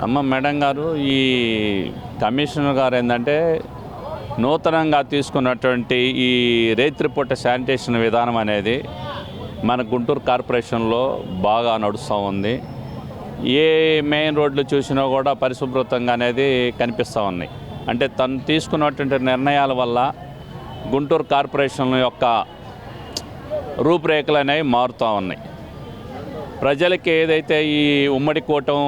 అమ్మ మేడం గారు, ఈ కమిషనర్ గారు ఏంటంటే నూతనంగా తీసుకున్నటువంటి ఈ రేత్రిపూట శానిటేషన్ విధానం అనేది మన గుంటూరు కార్పొరేషన్లో బాగా నడుస్తూ ఉంది. ఏ మెయిన్ రోడ్లు చూసినా కూడా పరిశుభ్రతంగా అనేది కనిపిస్తూ ఉన్నాయి. అంటే తను తీసుకున్నటువంటి నిర్ణయాల వల్ల గుంటూరు కార్పొరేషన్ యొక్క రూపురేఖలు అనేవి మారుతూ ఉన్నాయి. ప్రజలకి ఏదైతే ఈ ఉమ్మడి కూటమి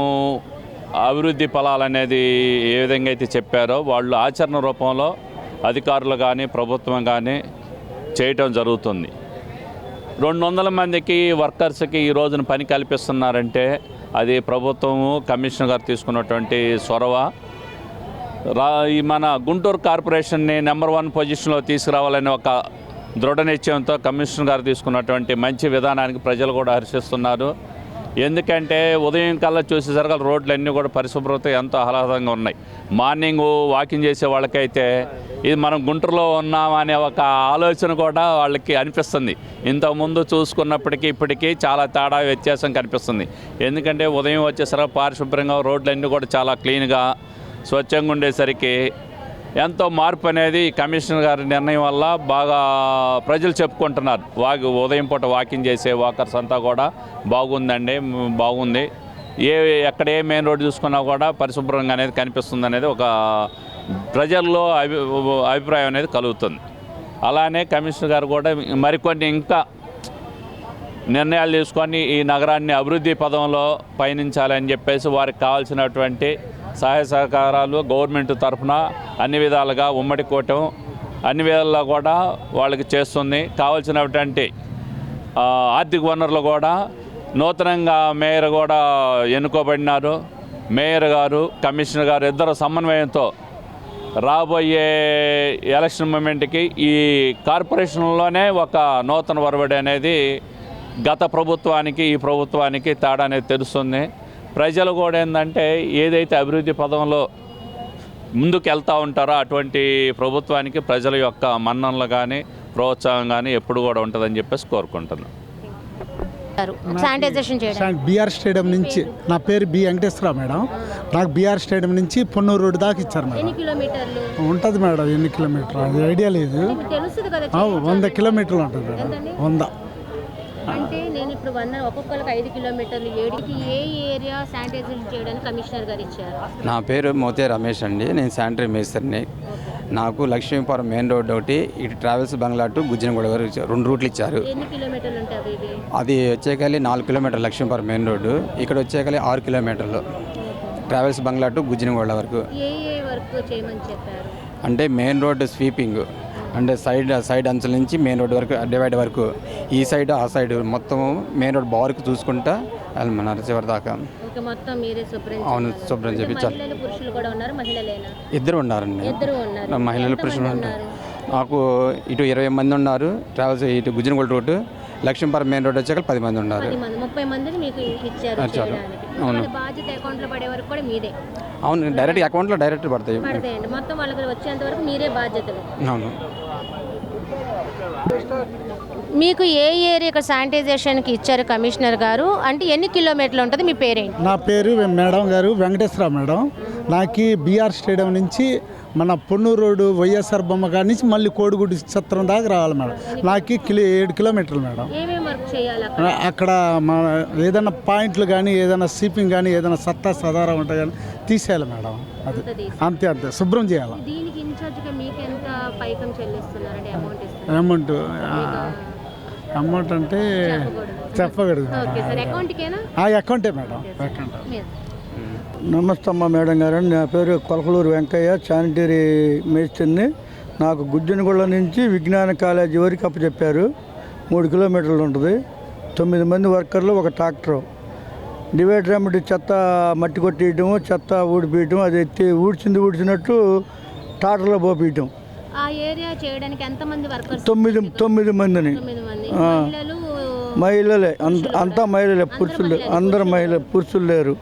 అభివృద్ధి ఫలాలు అనేది ఏ విధంగా అయితే చెప్పారో వాళ్ళు ఆచరణ రూపంలో అధికారులు కానీ ప్రభుత్వం కానీ చేయటం జరుగుతుంది. 200 మందికి వర్కర్స్కి ఈ రోజున పని కల్పిస్తున్నారంటే అది ప్రభుత్వము కమిషనర్ గారు తీసుకున్నటువంటి చొరవ. ఈ మన గుంటూరు కార్పొరేషన్ని నెంబర్ 1 పొజిషన్లో తీసుకురావాలని ఒక దృఢ నిశ్చయంతో కమిషనర్ గారు తీసుకున్నటువంటి మంచి విధానానికి ప్రజలు కూడా హర్షిస్తున్నారు. ఎందుకంటే ఉదయం కల్లా చూసేసరికి రోడ్లన్నీ కూడా పరిశుభ్రత ఎంతో ఆహ్లాదంగా ఉన్నాయి. మార్నింగ్ వాకింగ్ చేసే వాళ్ళకైతే ఇది మనం గుంటూరులో ఉన్నామనే ఒక ఆలోచన కూడా వాళ్ళకి అనిపిస్తుంది. ఇంతకుముందు చూసుకున్నప్పటికీ ఇప్పటికీ చాలా తేడా వ్యత్యాసం కనిపిస్తుంది. ఎందుకంటే ఉదయం వచ్చేసరికి పారిశుభ్రంగా రోడ్లన్నీ కూడా చాలా క్లీన్గా స్వచ్ఛంగా ఉండేసరికి ఎంతో మార్పు అనేది కమిషనర్ గారి నిర్ణయం వల్ల బాగా ప్రజలు చెప్పుకుంటున్నారు. ఉదయం పూట వాకింగ్ చేసే వాకర్స్ అంతా కూడా బాగుందండి, బాగుంది. ఎక్కడ ఏ మెయిన్ రోడ్డు చూసుకున్నా కూడా పరిశుభ్రంగా అనేది కనిపిస్తుంది అనేది ఒక ప్రజల్లో అభిప్రాయం అనేది కలుగుతుంది. అలానే కమిషనర్ గారు కూడా మరికొన్ని ఇంకా నిర్ణయాలు తీసుకొని ఈ నగరాన్ని అభివృద్ధి పదంలో పయనించాలని చెప్పేసి వారికి కావాల్సినటువంటి సహాయ సహకారాలు గవర్నమెంట్ తరఫున అన్ని విధాలుగా ఉమ్మడి కూటమి అన్ని విధాలుగా కూడా వాళ్ళకి చేస్తుంది. కావాల్సినటువంటి ఆర్థిక వనరులు కూడా నూతనంగా మేయర్ కూడా ఎన్నుకోబడినారు. మేయర్ గారు కమిషనర్ గారు ఇద్దరు సమన్వయంతో రాబోయే ఎలక్షన్ మూమెంట్కి ఈ కార్పొరేషన్లోనే ఒక నూతన ఒరవడి అనేది గత ప్రభుత్వానికి ఈ ప్రభుత్వానికి తేడా అనేది తెలుస్తుంది. ప్రజలు కూడా ఏంటంటే ఏదైతే అభివృద్ధి పదంలో ముందుకు వెళ్తూ ఉంటారో అటువంటి ప్రభుత్వానికి ప్రజల యొక్క మన్ననలు కానీ ప్రోత్సాహం కానీ ఎప్పుడు కూడా ఉంటుందని చెప్పేసి కోరుకుంటున్నాను. బీఆర్ స్టేడియం నుంచి నా పేరు బి వెంకటేశ్వరరావు మేడం. నాకు బీఆర్ స్టేడియం నుంచి పొన్నూరు రోడ్డు దాకా ఇచ్చారు మేడం. ఉంటుంది మేడం, ఎన్ని కిలోమీటర్లు అది ఐడియా లేదు. 100 కిలోమీటర్లు ఉంటుంది మేడం. 100 అంటే నేను ఇప్పుడు ఒక్కొక్కరికి 5 కిలోమీటర్లు 7కి ఏ ఏరియా శానిటైజర్ చేయడానికి కమిషనర్ గారు ఇచ్చారు. నా పేరు మోతే రమేష్ అండి. నేను శానిటరీ మేస్టర్ని. నాకు లక్ష్మీపురం మెయిన్ రోడ్ ఒకటి, ఇటు ట్రావెల్స్ బంగ్లా టు గుజ్జనగూడ వరకు 2 రూట్లు ఇచ్చారు. ఎన్ని కిలోమీటర్లు ఉంటాయి ఇది? అది వచ్చేకలి 4 కిలోమీటర్లు లక్ష్మీపురం మెయిన్ రోడ్డు. ఇక్కడ వచ్చేకలి 6 కిలోమీటర్లు ట్రావెల్స్ బంగ్లా టు గుజ్జనగూడ వరకు. ఏ వర్క్ చేయమని చెప్పారు? అంటే మెయిన్ రోడ్డు స్వీపింగ్, అంటే సైడ్ అంచుల నుంచి మెయిన్ రోడ్ వరకు డివైడ్ వరకు, ఈ సైడ్ ఆ సైడ్ మొత్తం మెయిన్ రోడ్ బార్కు చూసుకుంటా వెళ్ళమన్నారు చివరి దాకా. అవును, శుభ్రం చేయించాలి. ఇద్దరు ఉన్నారండి. మహిళలు పురుషులు ఉంటారు. నాకు ఇటు 20 మంది ఉన్నారు ట్రావెల్స్, ఇటు Gujjanaguda road. Lakshmipuram main road వచ్చాక 10 మంది ఉన్నారు. 30 మందిని మీకు ఇచ్చారు. అవును, బాధ్యత అకౌంట్లో పడే వరకు కూడా మీదే. అవును, డైరెక్ట్ అకౌంట్లో డైరెక్ట్ పడతాయి. మొత్తం వాళ్ళకి వచ్చేంత వరకు మీరే బాధ్యతలు. అవును. మీకు ఏ ఏరియా శానిటైజేషన్కి ఇచ్చారు కమిషనర్ గారు? అంటే ఎన్ని కిలోమీటర్లు ఉంటుంది? మీ పేరేంటి? నా పేరు మేడం గారు వెంకటేశ్వరరావు మేడం. నాకు బీఆర్ స్టేడియం నుంచి మన పొన్నూరు రోడ్డు వైఎస్ఆర్ బొమ్మ కాడి నుంచి మళ్ళీ కోడిగుడ్డు సత్రం దాకా రావాలి మేడం. నాకు 7 కిలోమీటర్లు మేడం. అక్కడ ఏదైనా పాయింట్లు కానీ ఏదైనా స్వీపింగ్ కానీ ఏదైనా సత్తా సదారా ఉంటాయి కానీ తీసేయాలి మేడం. అది అంతే శుభ్రం చేయాలి. అమౌంట్ అంటే చెప్పకూడదు. అకౌంటే మేడం. నమస్తే అమ్మ మేడం గారు. నా పేరు కొలకలూరు వెంకయ్య, శానిటరీ మేస్టర్ని. నాకు గుజ్జనగూడ నుంచి విజ్ఞాన కాలేజీ వరకు అప్పచెప్పారు. 3 కిలోమీటర్లు ఉంటుంది. 9 మంది వర్కర్లు, ఒక ట్రాక్టరు. డివైడర్ అమ్మటి చెత్త మట్టి కొట్టేయటము, చెత్త ఊడిపీయటం, అది ఎత్తి ఊడ్చినట్టు టాటర్లో పోపీయటం. తొమ్మిది మందిని. మహిళలే, అంతా మహిళలే, పురుషులు అందరు పురుషులు లేరు.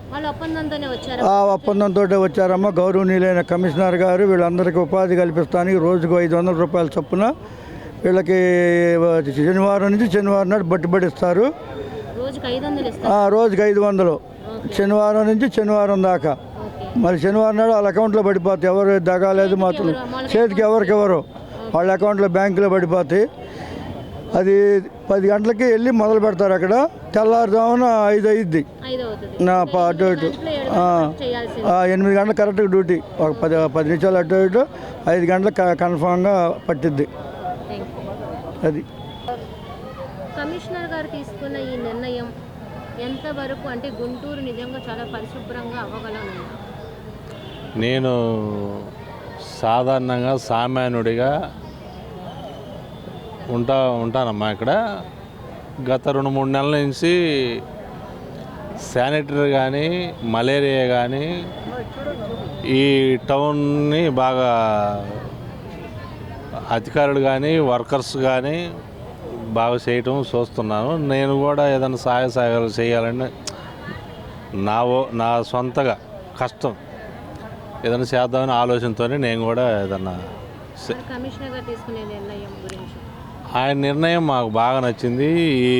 ఆ ఒప్పందంతో వచ్చారమ్మా. గౌరవనీయులైన కమిషనర్ గారు వీళ్ళందరికీ ఉపాధి కల్పిస్తానికి రోజుకు 500 రూపాయల చొప్పున వీళ్ళకి శనివారం నుంచి శనివారం నాడు బట్టి పడిస్తారు. రోజుకి 500. శనివారం నుంచి శనివారం దాకా. మరి శనివారం నాడు వాళ్ళ అకౌంట్లో పడిపోతాయి. ఎవరు దగాలేదు మాత్రం చేతికి ఎవరికెవరు వాళ్ళ అకౌంట్లో బ్యాంకులో పడిపోతాయి. అది 10 గంటలకి వెళ్ళి మొదలు పెడతారు. అక్కడ తెల్లారుజామున 5 అయ్యిద్ది నా అటు ఇటు. 8 గంటలు కరెక్ట్గా డ్యూటీ. ఒక 10 నిమిషాలు అటు ఇటు 5 గంటలకు కన్ఫామ్గా పట్టిద్ది. అది కమిషనర్ గారు తీసుకున్న ఈ నిర్ణయం ఎంతవరకు అంటే గుంటూరు నిజంగా చాలా పరిశుభ్రంగా అవ్వగలను? నేను సాధారణంగా సామాన్యుడిగా ఉంటానమ్మా. ఇక్కడ గత 2-3 నెలల నుంచి శానిటరీ కానీ మలేరియా కానీ ఈ టౌన్ని బాగా అధికారులు కానీ వర్కర్స్ కానీ బాగా చేయటం చూస్తున్నాను. నేను కూడా ఏదైనా సహాయాలు చేయాలని నా సొంతగా కష్టం ఏదైనా చేద్దామని ఆలోచనతోనే నేను కూడా ఏదన్నా. కమిషనర్ గారు తీసుకునే నిర్ణయం గురించి ఆయన నిర్ణయం మాకు బాగా నచ్చింది. ఈ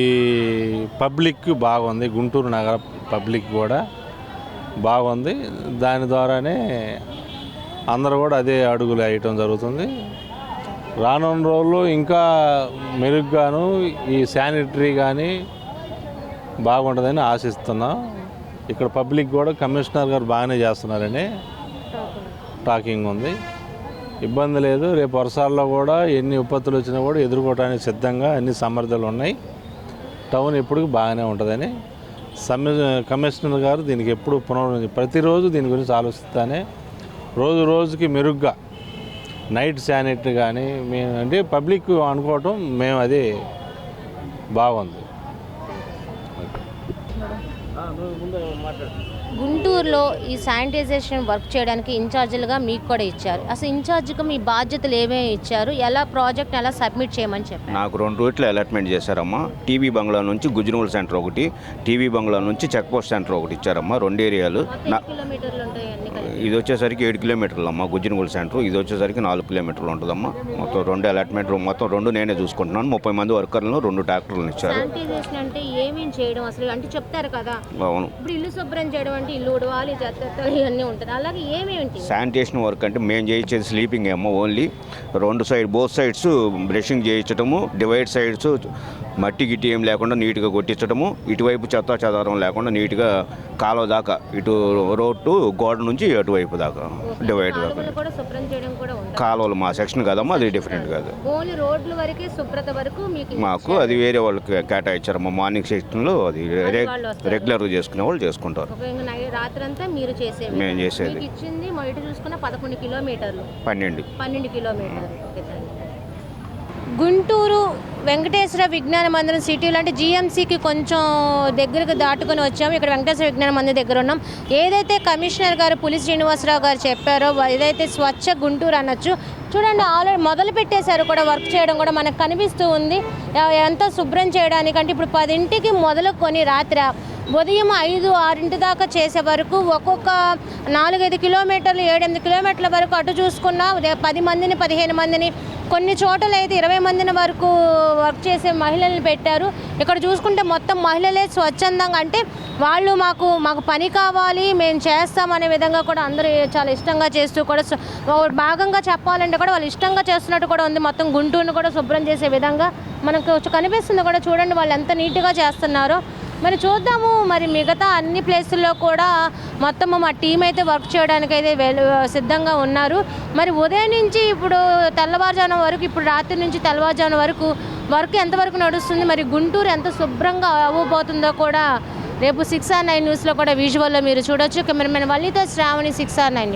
పబ్లిక్ బాగుంది, గుంటూరు నగర పబ్లిక్ కూడా బాగుంది. దాని ద్వారానే అందరూ కూడా అదే అడుగులు వేయటం జరుగుతుంది. రానున్న రోజుల్లో ఇంకా మెరుగ్గాను ఈ శానిటరీ కానీ బాగుంటుందని ఆశిస్తున్నాం. ఇక్కడ పబ్లిక్ కూడా కమిషనర్ గారు బాగానే చేస్తున్నారని టాకింగ్ ఉంది. ఇబ్బంది లేదు. రేపు వర్షాల్లో కూడా ఎన్ని విపత్తులు వచ్చినా కూడా ఎదుర్కోవడానికి సిద్ధంగా అన్ని సమర్థులు ఉన్నాయి. టౌన్ ఎప్పుడు బాగానే ఉంటుందని కమిషనర్ గారు దీనికి ఎప్పుడు ప్రతిరోజు దీని గురించి ఆలోచిస్తానే రోజుకి మెరుగ్గా నైట్ శానిటరీ కానీ మేము అంటే పబ్లిక్ అనుకోవటం మేము అది బాగుంది. గుంటూరులో ఈ శానిటైజేషన్ వర్క్ చేయడానికి ఇన్ఛార్జీలుగా మీకు కూడా ఇచ్చారు. అసలు ఇన్ఛార్జిగా మీ బాధ్యతలు ఏమేమి ఇచ్చారు, ఎలా ప్రాజెక్ట్ ఎలా సబ్మిట్ చేయమని చెప్పారు? నాకు 2 రూట్లు అలాట్మెంట్ చేశారమ్మా. టీవీ బంగ్లా నుంచి గుజ్జనూరు సెంటర్ ఒకటి, టీవీ బంగ్లా నుంచి చెక్ పోస్ట్ సెంటర్ ఒకటి ఇచ్చారమ్మా. 2 ఏరియాలు. కిలోమీటర్లు ఉంటాయి అన్ని కలిపి? ఇది వచ్చేసరికి 7 కిలోమీటర్లు అమ్మా గుజ్జనూరు సెంటర్. ఇది వచ్చేసరికి 4 కిలోమీటర్లు ఉంటుందమ్మా. మొత్తం 2 అలాట్మెంట్, మొత్తం 2 నేనే చూసుకుంటున్నాను. 30 మంది వర్కర్లను 2 ట్రాక్టర్లను ఇచ్చారు. శానిటైజేషన్ అంటే ఏమేమి చేయడం అసలు అంటే చెప్తారు కదా. అవును. ఇప్పుడు ఇల్లు శుభ్రం చేయడం అంటే ఇల్లు ఉడవాలి, చెత్త ఇవన్నీ ఉంటుంది. అలాగే ఏమేమిటి శానిటేషన్ వర్క్ అంటే మేము చేయించేది స్లీపింగ్ ఏమో only. 2 side both sides brushing చేయించడము, డివైడ్ సైడ్స్ మట్టి గిట్టి ఏం లేకుండా నీట్గా కొట్టించడము, ఇటువైపు చెత్త చెదారం లేకుండా నీట్గా కాలువ దాకా ఇటు రోడ్ టు గోడ నుంచి అటువైపు దాకా డివైడ్ దాకా. కాలువలు మా సెక్షన్ కదమ్మా, అది డిఫరెంట్ కాదు. రోడ్ల వరకే శుభ్రత వరకు మాకు అది వేరే వాళ్ళకి కేటాయించారమ్మా. మార్నింగ్ సెక్షన్లో అది రెగ్యులర్గా చేసుకునే వాళ్ళు చేసుకుంటారు. రాత్రంతా మీరు మేము చేసేది ఇచ్చింది మొదటి చూసుకున్న 11 కిలోమీటర్లు. 12 కిలోమీటర్లు. గుంటూరు వెంకటేశ్వర విజ్ఞాన మందిరం సిటీలో అంటే జీఎంసీకి కొంచెం దగ్గరకు దాటుకొని వచ్చాము. ఇక్కడ వెంకటేశ్వర విజ్ఞాన మందిరం దగ్గర ఉన్నాం. ఏదైతే కమిషనర్ గారు పులి శ్రీనివాసరావు గారు చెప్పారో ఏదైతే స్వచ్ఛ గుంటూరు అనొచ్చు, చూడండి ఆల్రెడీ మొదలు పెట్టేశారు కూడా వర్క్ చేయడం కూడా మనకు కనిపిస్తూ ఉంది. ఎంత శుభ్రం చేయడానికంటే ఇప్పుడు 10ంటికి మొదలుకొని రాత్రి ఉదయం 5-6 దాకా చేసే వరకు ఒక్కొక్క 4-5 కిలోమీటర్లు 7-8 కిలోమీటర్ల వరకు అటు చూసుకున్నా 10 మందిని 15 మందిని కొన్ని చోట్ల అయితే 20 మందిని వరకు వర్క్ చేసే మహిళల్ని పెట్టారు. ఇక్కడ చూసుకుంటే మొత్తం మహిళలే స్వచ్ఛందంగా అంటే వాళ్ళు మాకు పని కావాలి మేము చేస్తామనే విధంగా కూడా అందరూ చాలా ఇష్టంగా చేస్తూ కూడా భాగంగా చెప్పాలంటే కూడా వాళ్ళు ఇష్టంగా చేస్తున్నట్టు కూడా ఉంది. మొత్తం గుంటూరును కూడా శుభ్రం చేసే విధంగా మనకు కనిపిస్తుంది కూడా. చూడండి వాళ్ళు ఎంత నీట్గా చేస్తున్నారో. మరి చూద్దాము మరి మిగతా అన్ని ప్లేసుల్లో కూడా మొత్తం మా టీం అయితే వర్క్ చేయడానికి అయితే సిద్ధంగా ఉన్నారు. మరి ఉదయం నుంచి ఇప్పుడు తెల్లవారుజామున వరకు, ఇప్పుడు రాత్రి నుంచి తెల్లవారుజామున వరకు వర్క్ ఎంతవరకు నడుస్తుంది, మరి గుంటూరు ఎంత శుభ్రంగా అవ్వబోతుందో కూడా రేపు 6R9 న్యూస్లో కూడా విజువల్లో మీరు చూడొచ్చు. కెమెరామెన్ వల్లితో శ్రావణి, 6R9 న్యూస్.